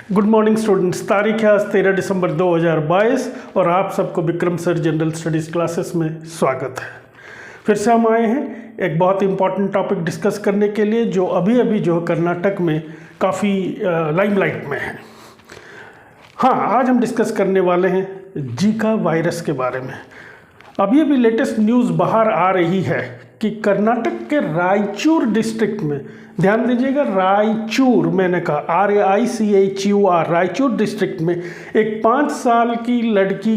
Good morning students. तारीख है आज 13 दिसंबर 2022 और आप सबको Vikram sir general studies classes में स्वागत है। फिर से हम आए हैं एक बहुत इंपॉर्टेंट टॉपिक डिस्कस करने के लिए जो अभी जो कर्नाटक में काफ़ी लाइमलाइट में है। हाँ, आज हम डिस्कस करने वाले हैं जीका वायरस के बारे में। अभी लेटेस्ट न्यूज़ बाहर आ रही है कि कर्नाटक के रायचूर डिस्ट्रिक्ट में, ध्यान दीजिएगा रायचूर, मैंने कहा RAICHUR, रायचूर डिस्ट्रिक्ट में एक 5 साल की लड़की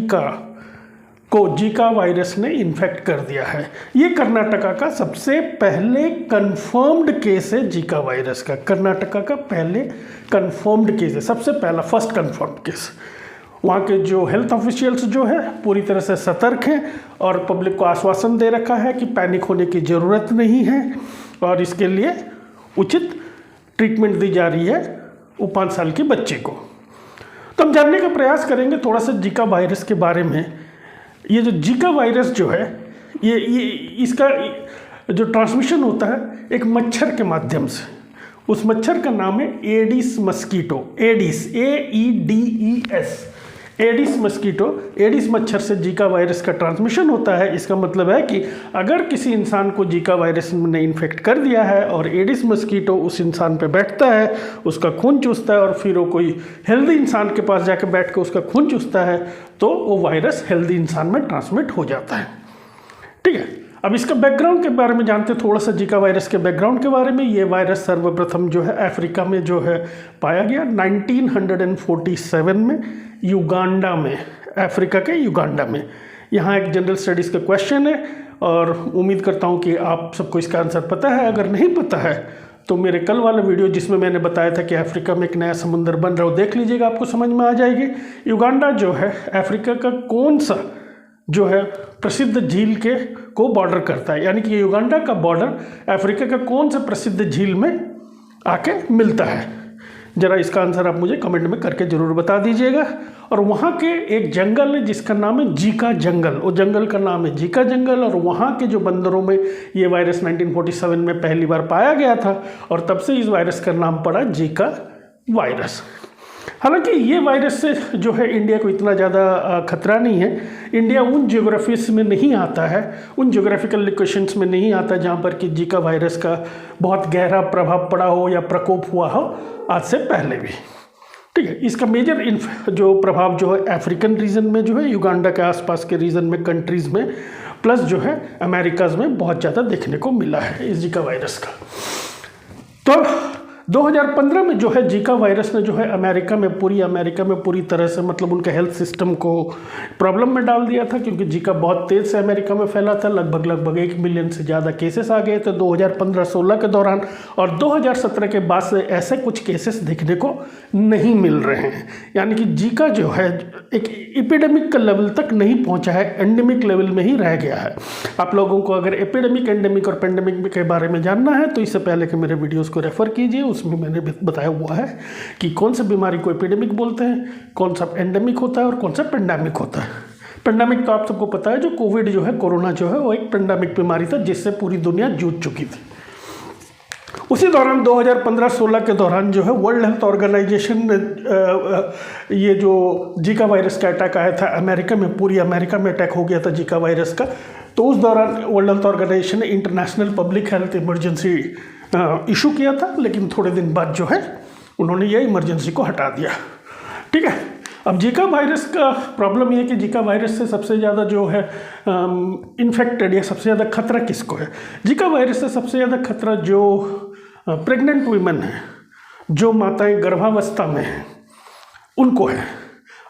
को जीका वायरस ने इन्फेक्ट कर दिया है। ये कर्नाटका का सबसे पहले कंफर्म्ड केस है जीका वायरस का। कर्नाटका का पहले कंफर्म्ड केस है, सबसे पहला फर्स्ट कंफर्म्ड केस। वहाँ के जो हेल्थ ऑफिशियल्स जो है पूरी तरह से सतर्क हैं और पब्लिक को आश्वासन दे रखा है कि पैनिक होने की ज़रूरत नहीं है और इसके लिए उचित ट्रीटमेंट दी जा रही है वो 5 साल के बच्चे को। तो हम जानने का प्रयास करेंगे थोड़ा सा जीका वायरस के बारे में। ये जो जीका वायरस जो है ये इसका जो ट्रांसमिशन होता है एक मच्छर के माध्यम से। उस मच्छर का नाम है Aedes mosquito, Aedes AEDES, Aedes mosquito. Aedes मच्छर से जीका वायरस का ट्रांसमिशन होता है। इसका मतलब है कि अगर किसी इंसान को जीका वायरस ने इन्फेक्ट कर दिया है और एडिस मस्कीटो उस इंसान पे बैठता है, उसका खून चूसता है और फिर वो कोई हेल्दी इंसान के पास जाकर बैठ कर उसका खून चूसता है तो वो वायरस हेल्दी इंसान में ट्रांसमिट हो जाता है। ठीक है, अब इसका बैकग्राउंड के बारे में जानते हैं थोड़ा सा। जीका वायरस के बैकग्राउंड के बारे में, ये वायरस सर्वप्रथम जो है अफ्रीका में जो है पाया गया 1947 में युगांडा में, अफ्रीका के युगांडा में। यहाँ एक जनरल स्टडीज़ का क्वेश्चन है और उम्मीद करता हूँ कि आप सबको इसका आंसर पता है। अगर नहीं पता है तो मेरे कल वाला वीडियो जिसमें मैंने बताया था कि अफ्रीका में एक नया समुंदर बन रहा है वो देख लीजिएगा, आपको समझ में आ जाएगी। युगांडा जो है अफ्रीका का कौन सा जो है प्रसिद्ध झील के को बॉर्डर करता है, यानी कि युगांडा का बॉर्डर अफ्रीका का कौन सा प्रसिद्ध झील में आके मिलता है। ज़रा इसका आंसर आप मुझे कमेंट में करके ज़रूर बता दीजिएगा। और वहाँ के एक जंगल है जिसका नाम है जीका जंगल, वो जंगल का नाम है जीका जंगल। और वहाँ के जो बंदरों में ये वायरस 1947 में पहली बार पाया गया था और तब से इस वायरस का नाम पड़ा जीका वायरस। हालांकि ये वायरस से जो है इंडिया को इतना ज़्यादा खतरा नहीं है। इंडिया उन ज्योग्राफीज में नहीं आता है, उन ज्योग्राफिकल लोकेशंस में नहीं आता जहाँ पर कि जीका वायरस का बहुत गहरा प्रभाव पड़ा हो या प्रकोप हुआ हो आज से पहले भी। ठीक है, इसका मेजर जो प्रभाव जो है अफ्रीकन रीजन में जो है, युगांडा के आसपास के रीजन में, कंट्रीज़ में, प्लस जो है अमेरिकाज में बहुत ज़्यादा देखने को मिला है इस जीका वायरस का। तो 2015 में जो है जीका वायरस ने जो है अमेरिका में पूरी तरह से मतलब उनके हेल्थ सिस्टम को प्रॉब्लम में डाल दिया था, क्योंकि जीका बहुत तेज़ से अमेरिका में फैला था। लगभग 1 मिलियन से ज़्यादा केसेस आ गए थे 2015-16 के दौरान, और 2017 के बाद से ऐसे कुछ केसेस देखने को नहीं मिल रहे हैं। यानी कि जीका जो है एक एपिडेमिक का लेवल तक नहीं पहुँचा है, एंडेमिक लेवल में ही रह गया है। आप लोगों को अगर एपिडेमिक, एंडेमिक और पेंडेमिक के बारे में जानना है तो इससे पहले के मेरे वीडियोज़ को रेफ़र कीजिए, उसमें मैंने बताया हुआ है कि कौन सी बीमारी को एपिडेमिक बोलते हैं, कौन सा एंडेमिक होता है और कौन सा पेंडेमिक होता है। पेंडेमिक तो आप सबको पता है, जो कोविड जो है, कोरोना जो है, वो एक पेंडेमिक बीमारी था जिससे पूरी दुनिया जूझ चुकी थी। उसी दौरान 2015-16 के दौरान जो है वर्ल्ड हेल्थ ऑर्गेनाइजेशन ने ये जो जीका वायरस का अटैक आया था अमेरिका में, पूरी अमेरिका में अटैक हो गया था जीका वायरस का, तो उस दौरान वर्ल्ड हेल्थ ऑर्गेनाइजेशन ने international public health emergency issue किया था, लेकिन थोड़े दिन बाद जो है उन्होंने ये इमरजेंसी को हटा दिया। ठीक है, अब जीका वायरस का प्रॉब्लम ये है कि जीका वायरस से सबसे ज़्यादा जो है इन्फेक्टेड या सबसे ज़्यादा खतरा किसको है? जीका वायरस से सबसे ज़्यादा खतरा जो प्रेग्नेंट वीमेन है, जो माताएं गर्भावस्था में हैं, उनको है।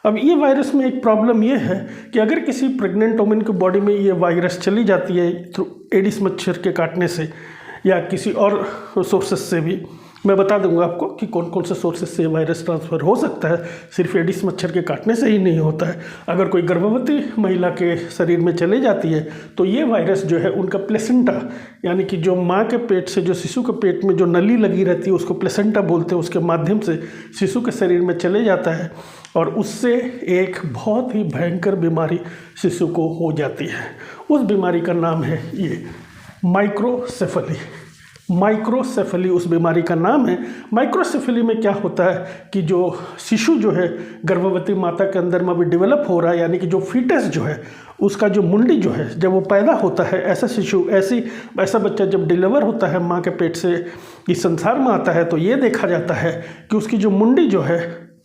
अब ये वायरस में एक प्रॉब्लम ये है कि अगर किसी प्रेग्नेंट वुमेन की बॉडी में ये वायरस चली जाती है थ्रू एडिस मच्छर के काटने से या किसी और सोर्सेस से भी, मैं बता दूंगा आपको कि कौन कौन से सोर्सेस से वायरस ट्रांसफ़र हो सकता है। सिर्फ एडिस मच्छर के काटने से ही नहीं होता है। अगर कोई गर्भवती महिला के शरीर में चले जाती है तो ये वायरस जो है उनका प्लेसेंटा, यानी कि जो माँ के पेट से, जो शिशु के पेट में जो नली लगी रहती है उसको प्लेसेंटा बोलते हैं, उसके माध्यम से शिशु के शरीर में चले जाता है और उससे एक बहुत ही भयंकर बीमारी शिशु को हो जाती है। उस बीमारी का नाम है ये माइक्रोसेफली। माइक्रोसेफेली उस बीमारी का नाम है। माइक्रोसेफेली में क्या होता है कि जो शिशु जो है गर्भवती माता के अंदर में अभी डेवलप हो रहा है, यानी कि जो फीटस जो है उसका जो मुंडी जो है जब वो पैदा होता है, ऐसा शिशु ऐसा बच्चा जब डिलीवर होता है माँ के पेट से इस संसार में आता है, तो ये देखा जाता है कि उसकी जो मुंडी जो है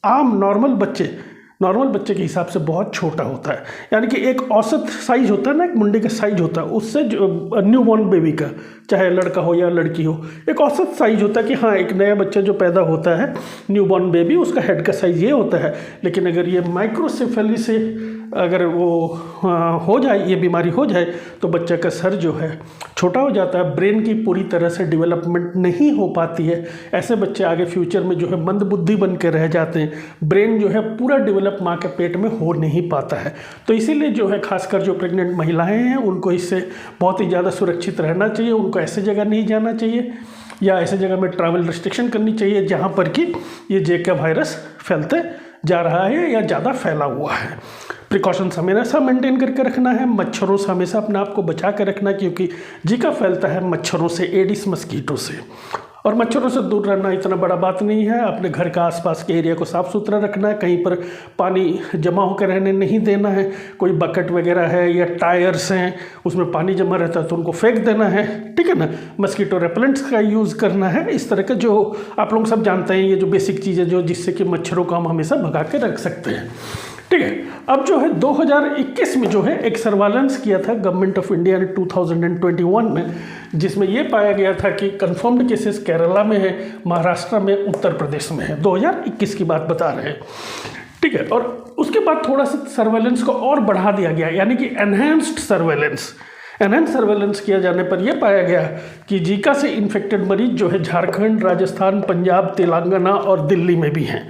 आम नॉर्मल बच्चे के हिसाब से बहुत छोटा होता है। यानी कि एक औसत साइज होता है ना, एक मुंडी का साइज होता है, उससे जो न्यू बॉर्न बेबी का, चाहे लड़का हो या लड़की हो, एक औसत साइज होता है कि हाँ एक नया बच्चा जो पैदा होता है न्यू बॉर्न बेबी, उसका हेड का साइज ये होता है। लेकिन अगर ये माइक्रोसेफेली से अगर वो हो जाए, ये बीमारी हो जाए, तो बच्चे का सर जो है छोटा हो जाता है, ब्रेन की पूरी तरह से डेवलपमेंट नहीं हो पाती है। ऐसे बच्चे आगे फ्यूचर में जो है मंद बुद्धि बन के रह जाते हैं, ब्रेन जो है पूरा डेवलप माँ के पेट में हो नहीं पाता है। तो इसीलिए जो है खासकर जो प्रेग्नेंट महिलाएं हैं उनको इससे बहुत ही ज़्यादा सुरक्षित रहना चाहिए। उनको ऐसे जगह नहीं जाना चाहिए या ऐसे जगह में ट्रैवल रिस्ट्रिक्शन करनी चाहिए जहाँ पर कि ये जीका वायरस फैलते जा रहा है या ज़्यादा फैला हुआ है। प्रिकॉशंस हमेशा मेंटेन करके रखना है, मच्छरों से हमेशा अपने आप को बचा कर रखना, क्योंकि जीका फैलता है मच्छरों से, एडिस मस्कीटो से। और मच्छरों से दूर रहना इतना बड़ा बात नहीं है। अपने घर का आसपास के एरिया को साफ़ सुथरा रखना है, कहीं पर पानी जमा होकर रहने नहीं देना है। कोई बकेट वगैरह है या टायर्स हैं उसमें पानी जमा रहता है तो उनको फेंक देना है, ठीक है ना। मस्कीटो रेपेलेंट्स का यूज़ करना है। इस तरह के जो आप लोग सब जानते हैं, ये जो बेसिक चीज़ें जो जिससे कि मच्छरों को हम हमेशा भगा के रख सकते हैं, ठीक है। अब जो है 2021 में जो है एक सर्वालेंस किया था गवर्नमेंट ऑफ इंडिया ने 2021 में, जिसमें ये पाया गया था कि कंफर्म्ड केसेस केरला में है, महाराष्ट्र में, उत्तर प्रदेश में है। 2021 की बात बता रहे हैं, ठीक है। और उसके बाद थोड़ा सा सर्वेलेंस को और बढ़ा दिया गया, यानी कि एनहेंस्ड सर्वेलेंस किया जाने पर यह पाया गया कि जीका से इन्फेक्टेड मरीज जो है झारखंड, राजस्थान, पंजाब, तेलंगाना और दिल्ली में भी हैं,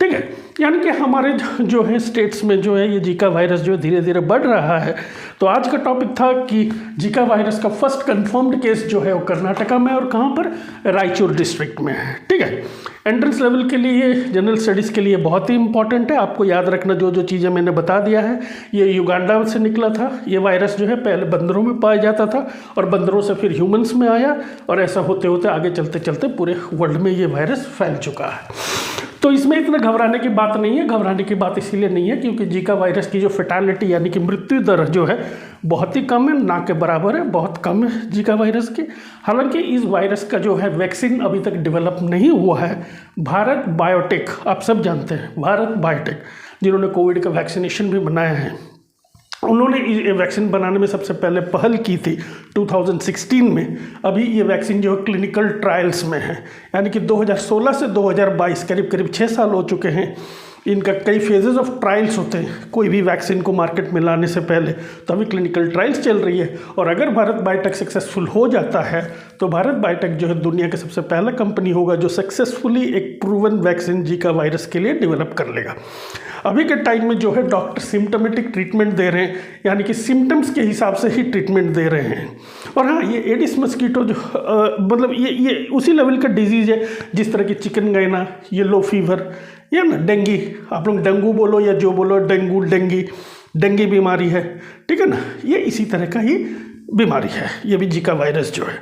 ठीक है। यानी कि हमारे जो है स्टेट्स में जो है ये जीका वायरस जो है धीरे धीरे बढ़ रहा है। तो आज का टॉपिक था कि जीका वायरस का फर्स्ट कंफर्म्ड केस जो है वो कर्नाटका में और कहाँ पर, रायचूर डिस्ट्रिक्ट में है, ठीक है। एंट्रेंस लेवल के लिए, जनरल स्टडीज़ के लिए बहुत ही इंपॉर्टेंट है। आपको याद रखना जो चीज़ें मैंने बता दिया है। ये युगांडा से निकला था। ये वायरस जो है पहले बंदरों में पाया जाता था और बंदरों से फिर ह्यूमंस में आया, और ऐसा होते होते आगे चलते चलते पूरे वर्ल्ड में ये वायरस फैल चुका है। तो इसमें इतना घबराने की बात नहीं है। घबराने की बात इसीलिए नहीं है क्योंकि जीका वायरस की जो फेटालिटी यानी कि मृत्यु दर जो है बहुत ही कम है, ना के बराबर है, बहुत कम है जीका वायरस की। हालांकि इस वायरस का जो है वैक्सीन अभी तक डेवलप नहीं हुआ है। भारत बायोटेक, आप सब जानते हैं भारत बायोटेक, जिन्होंने कोविड का वैक्सीनेशन भी बनाया है, उन्होंने ये वैक्सीन बनाने में सबसे पहले पहल की थी 2016 में। अभी ये वैक्सीन जो है क्लिनिकल ट्रायल्स में है, यानी कि 2016 से 2022 करीब 6 साल हो चुके हैं। इनका कई फेजेस ऑफ ट्रायल्स होते हैं कोई भी वैक्सीन को मार्केट में लाने से पहले, तो अभी क्लिनिकल ट्रायल्स चल रही है। और अगर भारत बायोटेक सक्सेसफुल हो जाता है तो भारत बायोटेक जो है दुनिया का सबसे पहला कंपनी होगा जो सक्सेसफुली एक प्रूवन वैक्सीन जीका वायरस के लिए डेवलप कर लेगा। अभी के टाइम में जो है डॉक्टर सिम्टोमेटिक ट्रीटमेंट दे रहे हैं, यानी कि सिम्टम्स के हिसाब से ही ट्रीटमेंट दे रहे हैं। और हाँ, ये एडिस मस्कीटो जो मतलब ये उसी लेवल का डिजीज़ है जिस तरह की चिकनगुनिया, येलो फीवर या ना डेंगी, आप लोग डेंगू बोलो या जो बोलो, डेंगी बीमारी है, ठीक है ना। ये इसी तरह का ही बीमारी है, ये भी जीका वायरस जो है।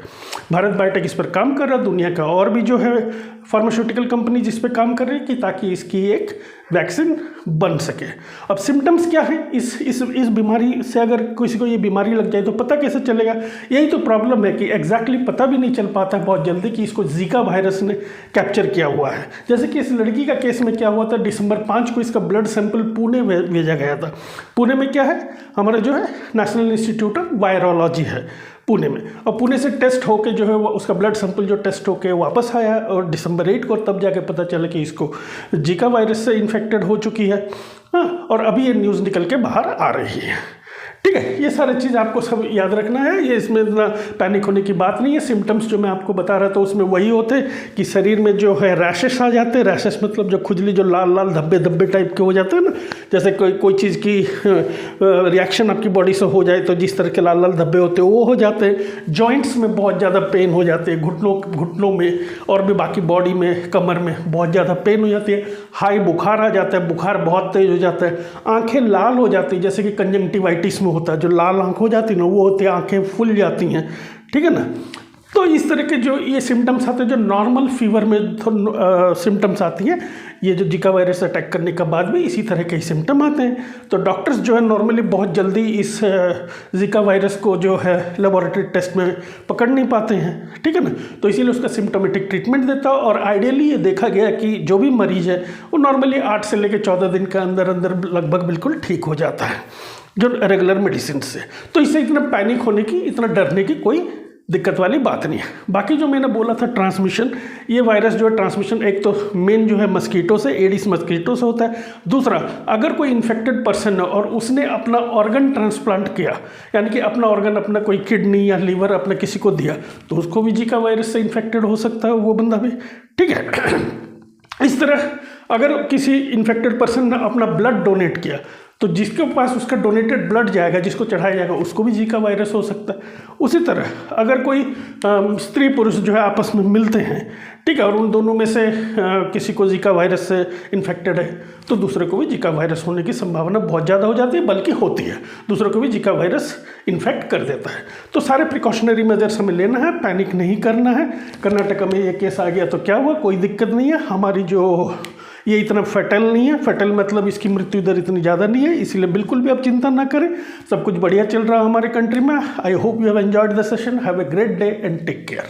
भारत बायोटेक इस पर काम कर रहा है, दुनिया का और भी जो है फार्मास्यूटिकल कंपनी जिस पे काम कर रही है कि ताकि इसकी एक वैक्सीन बन सके। अब सिम्टम्स क्या है इस बीमारी से? अगर किसी को ये बीमारी लग जाए तो पता कैसे चलेगा? यही तो प्रॉब्लम है कि एग्जैक्टली पता भी नहीं चल पाता है बहुत जल्दी कि इसको जीका वायरस ने कैप्चर किया हुआ है। जैसे कि इस लड़की का केस में क्या हुआ था, दिसंबर 5 को इसका ब्लड सैंपल पुणे भेजा गया था। पुणे में क्या है, हमारा जो है नेशनल इंस्टीट्यूट ऑफ वायरोलॉजी है पुणे में, और पुणे से टेस्ट होके जो है वो उसका ब्लड सैंपल जो टेस्ट होके वापस आया और दिसंबर 8 को तब जाके पता चला कि इसको जीका वायरस से इन्फेक्टेड हो चुकी है। हाँ, और अभी ये न्यूज़ निकल के बाहर आ रही है, ठीक है। ये सारी चीज़ आपको सब याद रखना है, ये इसमें इतना पैनिक होने की बात नहीं है। सिम्टम्स जो मैं आपको बता रहा था उसमें वही होते कि शरीर में जो है रैशेस आ जाते हैं। रैशेस मतलब जो खुजली, जो लाल लाल धब्बे टाइप के हो जाते हैं ना, जैसे कोई चीज़ की रिएक्शन आपकी बॉडी से हो जाए तो जिस तरह के लाल लाल धब्बे होते हैं वो हो जाते हैं। जॉइंट्स में बहुत ज़्यादा पेन हो जाते हैं, घुटनों में और भी बाकी बॉडी में, कमर में बहुत ज़्यादा पेन हो जाती है। हाई बुखार आ जाता है, बुखार बहुत तेज हो जाता है। आँखें लाल हो जाती है, जैसे कि कंजंक्टिवाइटिस में होता है, जो लाल आँख हो जाती है ना वो होती है, आँखें फूल जाती हैं, ठीक है ना। तो इस तरह के जो ये सिम्टम्स आते हैं, जो नॉर्मल फीवर में सिम्टम्स आती हैं, ये जो जिका वायरस अटैक करने के बाद भी इसी तरह के ही सिम्टम आते हैं। तो डॉक्टर्स जो है नॉर्मली बहुत जल्दी इस जिका वायरस को जो है लेबोरेटरी टेस्ट में पकड़ नहीं पाते हैं, ठीक है ना। तो इसीलिए उसका सिम्टोमेटिक ट्रीटमेंट देता है, और आइडियली ये देखा गया कि जो भी मरीज है वो नॉर्मली 8 से लेकर 14 दिन के अंदर अंदर लगभग बिल्कुल ठीक हो जाता है, जो रेगुलर मेडिसिन से। तो इससे इतना पैनिक होने की, इतना डरने की कोई दिक्कत वाली बात नहीं है। बाकी जो मैंने बोला था ट्रांसमिशन, ये वायरस जो है ट्रांसमिशन एक तो मेन जो है मस्कीटो से, एडिस मस्कीटो से होता है। दूसरा, अगर कोई इन्फेक्टेड पर्सन है और उसने अपना ऑर्गन ट्रांसप्लांट किया, यानी कि अपना ऑर्गन, अपना कोई किडनी या लीवर अपने किसी को दिया, तो उसको भी जिका वायरस से इन्फेक्टेड हो सकता है वो बंदा भी, ठीक है। इस तरह अगर किसी इन्फेक्टेड पर्सन ने अपना ब्लड डोनेट किया, तो जिसके पास उसका डोनेटेड ब्लड जाएगा, जिसको चढ़ाया जाएगा, उसको भी जिका वायरस हो सकता है। उसी तरह अगर कोई स्त्री पुरुष जो है आपस में मिलते हैं, ठीक है, और उन दोनों में से किसी को जिका वायरस से इन्फेक्टेड है, तो दूसरे को भी जिका वायरस होने की संभावना बहुत ज़्यादा हो जाती है, बल्कि होती है, दूसरे को भी जिका वायरस इन्फेक्ट कर देता है। तो सारे प्रिकॉशनरी मेजर्स हमें लेना है, पैनिक नहीं करना है। कर्नाटक में ये केस आ गया तो क्या हुआ, कोई दिक्कत नहीं है, हमारी जो ये इतना फैटल नहीं है, फैटल मतलब इसकी मृत्यु दर इतनी ज़्यादा नहीं है, इसीलिए बिल्कुल भी आप चिंता ना करें, सब कुछ बढ़िया चल रहा है हमारे कंट्री में। I hope you have enjoyed the session. Have a great day and take care.